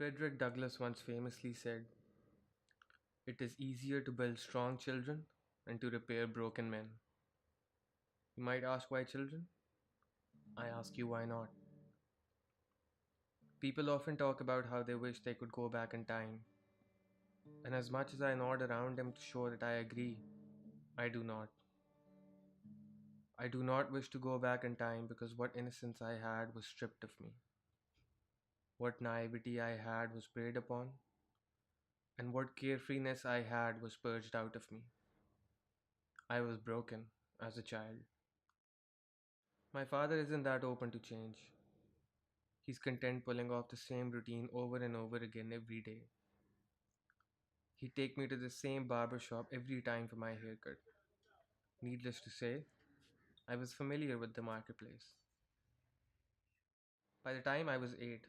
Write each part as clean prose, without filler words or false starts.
Frederick Douglass once famously said, "It is easier to build strong children than to repair broken men." You might ask why children? I ask you why not. People often talk about how they wish they could go back in time, and as much as I nod around them to show that I agree, I do not. I do not wish to go back in time because what innocence I had was stripped of me. What naivety I had was preyed upon, and what carefreeness I had was purged out of me. I was broken as a child. My father isn't that open to change. He's content pulling off the same routine over and over again every day. He'd take me to the same barber shop every time for my haircut. Needless to say, I was familiar with the marketplace. By the time I was 8,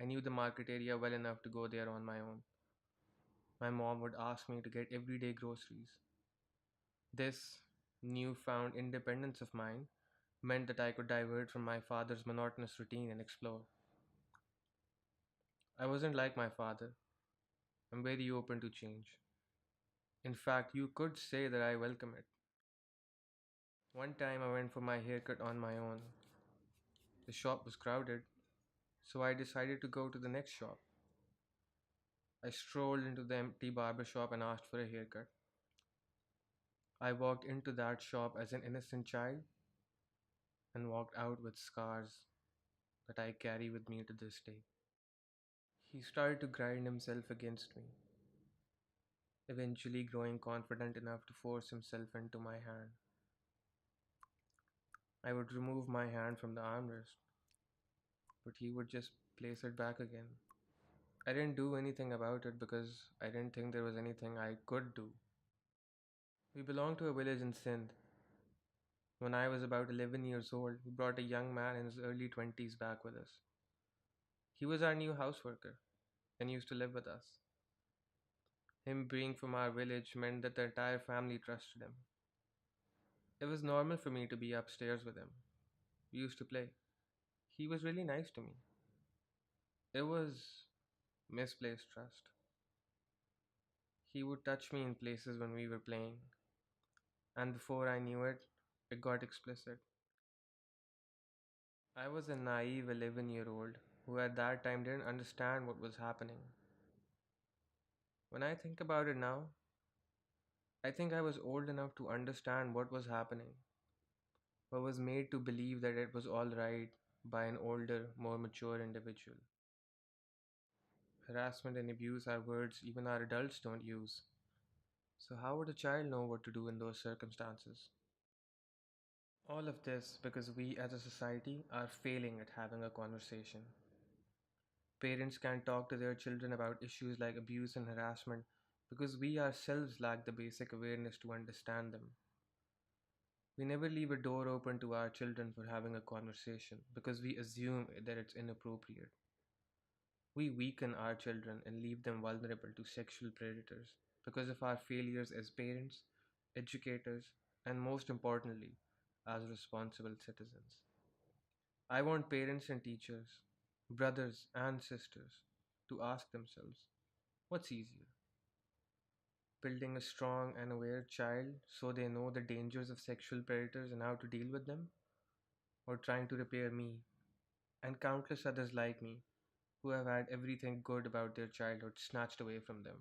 I knew the market area well enough to go there on my own. My mom would ask me to get everyday groceries. This newfound independence of mine meant that I could divert from my father's monotonous routine and explore. I wasn't like my father. I'm very open to change. In fact, you could say that I welcome it. One time I went for my haircut on my own. The shop was crowded, so I decided to go to the next shop. I strolled into the empty barber shop and asked for a haircut. I walked into that shop as an innocent child and walked out with scars that I carry with me to this day. He started to grind himself against me, eventually growing confident enough to force himself into my hand. I would remove my hand from the armrest, but he would just place it back again. I didn't do anything about it because I didn't think there was anything I could do. We belonged to a village in Sindh. When I was about 11 years old, we brought a young man in his early 20s back with us. He was our new house worker and used to live with us. Him being from our village meant that the entire family trusted him. It was normal for me to be upstairs with him. We used to play. He was really nice to me. It was misplaced trust. He would touch me in places when we were playing, and before I knew it, it got explicit. I was a naive 11-year-old who at that time didn't understand what was happening. When I think about it now, I think I was old enough to understand what was happening, but was made to believe that it was all right by an older, more mature individual. Harassment and abuse are words even our adults don't use. So, how would a child know what to do in those circumstances? All of this because we as a society are failing at having a conversation. Parents can't talk to their children about issues like abuse and harassment because we ourselves lack the basic awareness to understand them. We never leave a door open to our children for having a conversation because we assume that it's inappropriate. We weaken our children and leave them vulnerable to sexual predators because of our failures as parents, educators, and most importantly, as responsible citizens. I want parents and teachers, brothers and sisters, to ask themselves, what's easier? Building a strong and aware child so they know the dangers of sexual predators and how to deal with them? Or trying to repair me and countless others like me who have had everything good about their childhood snatched away from them?